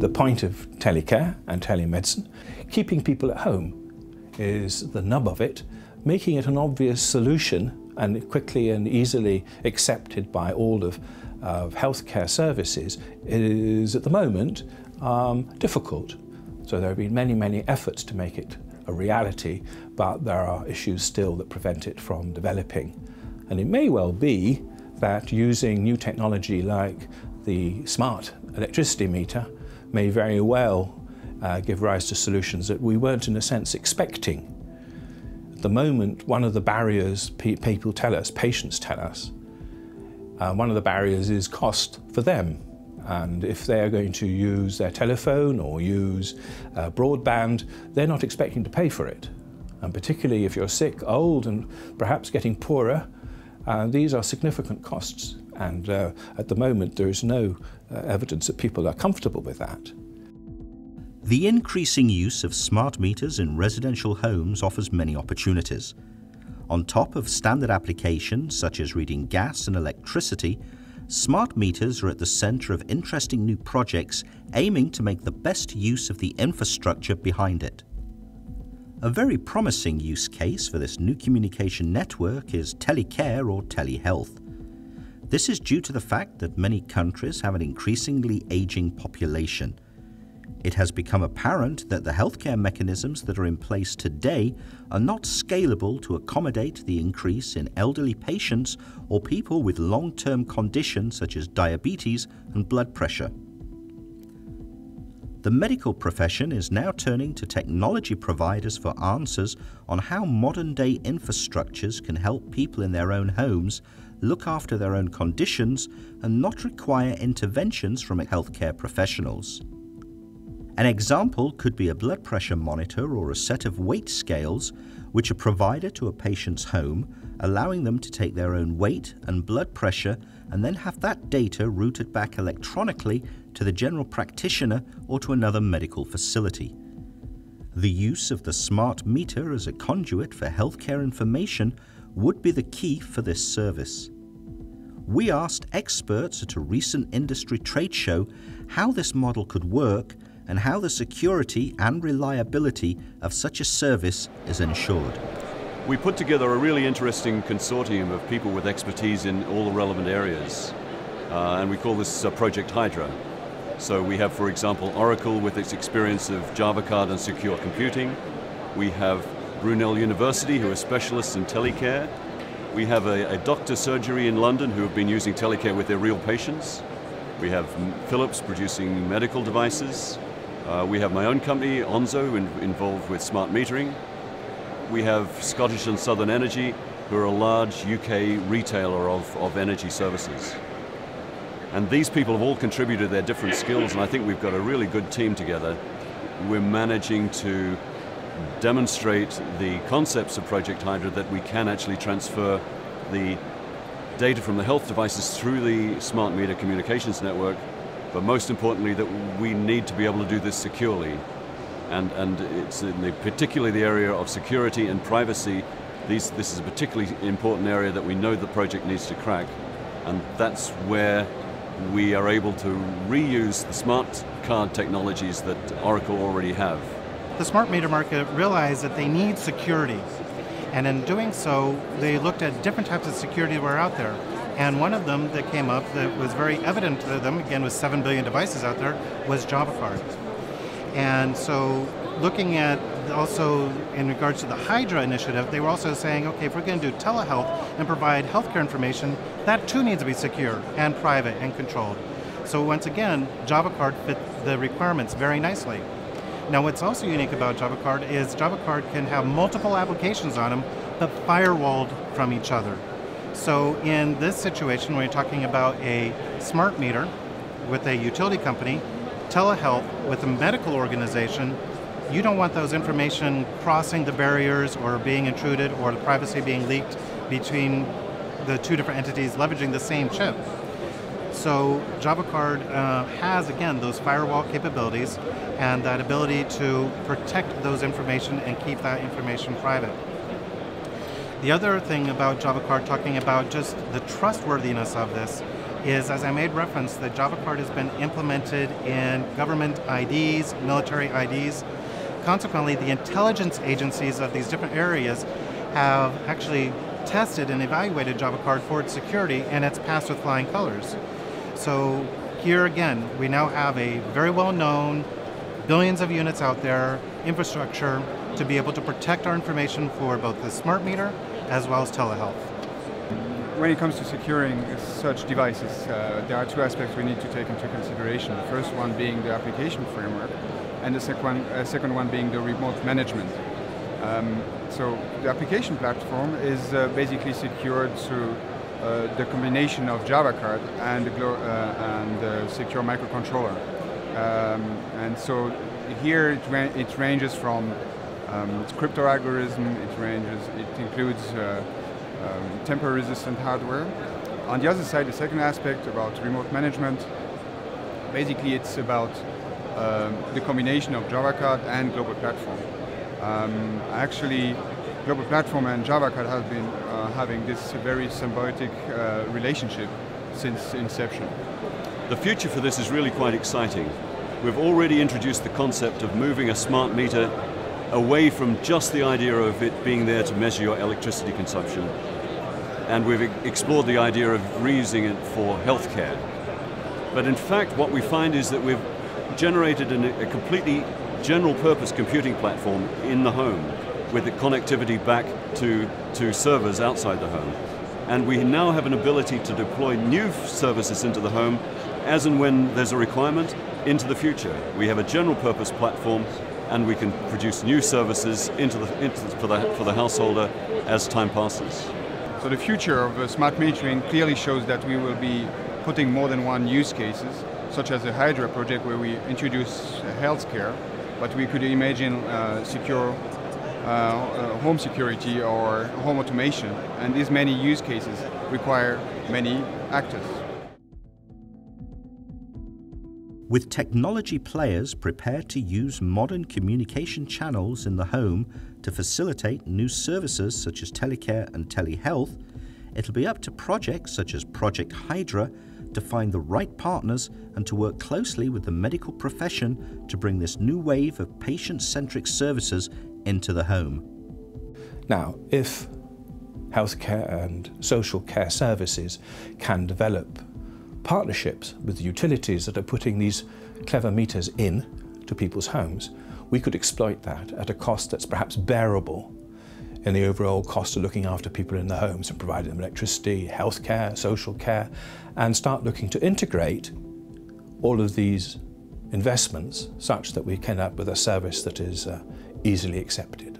the point of telecare and telemedicine. Keeping people at home is the nub of it, making it an obvious solution and quickly and easily accepted by all of healthcare services is at the moment difficult. So there have been many efforts to make it a reality, but there are issues still that prevent it from developing. And it may well be that using new technology like the smart electricity meter may very well give rise to solutions that we weren't in a sense expecting. At the moment, one of the barriers people tell us, patients tell us, one of the barriers is cost for them. And if they're going to use their telephone or use broadband, they're not expecting to pay for it. And particularly if you're sick, old, and perhaps getting poorer, these are significant costs. And at the moment, there is no evidence that people are comfortable with that. The increasing use of smart meters in residential homes offers many opportunities. On top of standard applications such as reading gas and electricity, smart meters are at the centre of interesting new projects aiming to make the best use of the infrastructure behind it. A very promising use case for this new communication network is telecare or telehealth. This is due to the fact that many countries have an increasingly ageing population. It has become apparent that the healthcare mechanisms that are in place today are not scalable to accommodate the increase in elderly patients or people with long-term conditions such as diabetes and blood pressure. The medical profession is now turning to technology providers for answers on how modern-day infrastructures can help people in their own homes look after their own conditions and not require interventions from healthcare professionals. An example could be a blood pressure monitor or a set of weight scales which are provided to a patient's home, allowing them to take their own weight and blood pressure and then have that data routed back electronically to the general practitioner or to another medical facility. The use of the smart meter as a conduit for healthcare information would be the key for this service. We asked experts at a recent industry trade show how this model could work and how the security and reliability of such a service is ensured. We put together a really interesting consortium of people with expertise in all the relevant areas, and we call this Project Hydra. So we have, for example, Oracle with its experience of Java card and secure computing. We have Brunel University, who are specialists in telecare. We have a doctor surgery in London who have been using telecare with their real patients. We have Philips producing medical devices. We have my own company, ONZO, involved with smart metering. We have Scottish and Southern Energy, who are a large UK retailer of energy services. And these people have all contributed their different skills, and I think we've got a really good team together. We're managing to demonstrate the concepts of Project Hydra that we can actually transfer the data from the health devices through the smart meter communications network, but most importantly that we need to be able to do this securely. And it's particularly the area of security and privacy. This is a particularly important area that we know the project needs to crack, and that's where we are able to reuse the smart card technologies that Oracle already have. The smart meter market realized that they need security, and in doing so they looked at different types of security that were out there, and one of them that came up that was very evident to them, again with 7 billion devices out there, was Java card. And so looking at also in regards to the Hydra initiative, they were also saying, okay, if we're going to do telehealth and provide healthcare information, that too needs to be secure and private and controlled. So once again, Java card fit the requirements very nicely. Now what's also unique about Java card is Java card can have multiple applications on them, but firewalled from each other. So in this situation, when you're talking about a smart meter with a utility company, telehealth with a medical organization, you don't want those information crossing the barriers or being intruded or the privacy being leaked between the two different entities leveraging the same chip. So Java card has, again, those firewall capabilities and that ability to protect those information and keep that information private. The other thing about Java card, talking about just the trustworthiness of this, is, as I made reference, the Java card has been implemented in government IDs, military IDs. Consequently, the intelligence agencies of these different areas have actually tested and evaluated Java card for its security, and it's passed with flying colors. So here again, we now have a very well-known, billions of units out there, infrastructure to be able to protect our information for both the smart meter as well as telehealth. When it comes to securing such devices, there are two aspects we need to take into consideration. The first one being the application framework, and the second one being the remote management. So the application platform is basically secured through the combination of Java card and the secure microcontroller. And so here it ranges from crypto algorithm, it includes temper-resistant hardware. On the other side, the second aspect about remote management, basically it's about the combination of Java card and global platform. Actually, global platform and Java card have been having this very symbiotic relationship since inception. The future for this is really quite exciting. We've already introduced the concept of moving a smart meter away from just the idea of it being there to measure your electricity consumption. And we've explored the idea of reusing it for healthcare. But in fact, what we find is that we've generated a completely general purpose computing platform in the home with the connectivity back to servers outside the home. And we now have an ability to deploy new services into the home as and when there's a requirement into the future. We have a general purpose platform and we can produce new services for the householder as time passes. So the future of smart metering clearly shows that we will be putting more than one use cases, such as the Hydra project where we introduce healthcare, but we could imagine secure home security or home automation, and these many use cases require many actors. With technology players prepared to use modern communication channels in the home to facilitate new services such as telecare and telehealth, it'll be up to projects such as Project Hydra to find the right partners and to work closely with the medical profession to bring this new wave of patient-centric services into the home. Now, if healthcare and social care services can develop partnerships with the utilities that are putting these clever meters in to people's homes, we could exploit that at a cost that's perhaps bearable in the overall cost of looking after people in their homes and providing them electricity, healthcare, social care, and start looking to integrate all of these investments such that we can end up with a service that is easily accepted.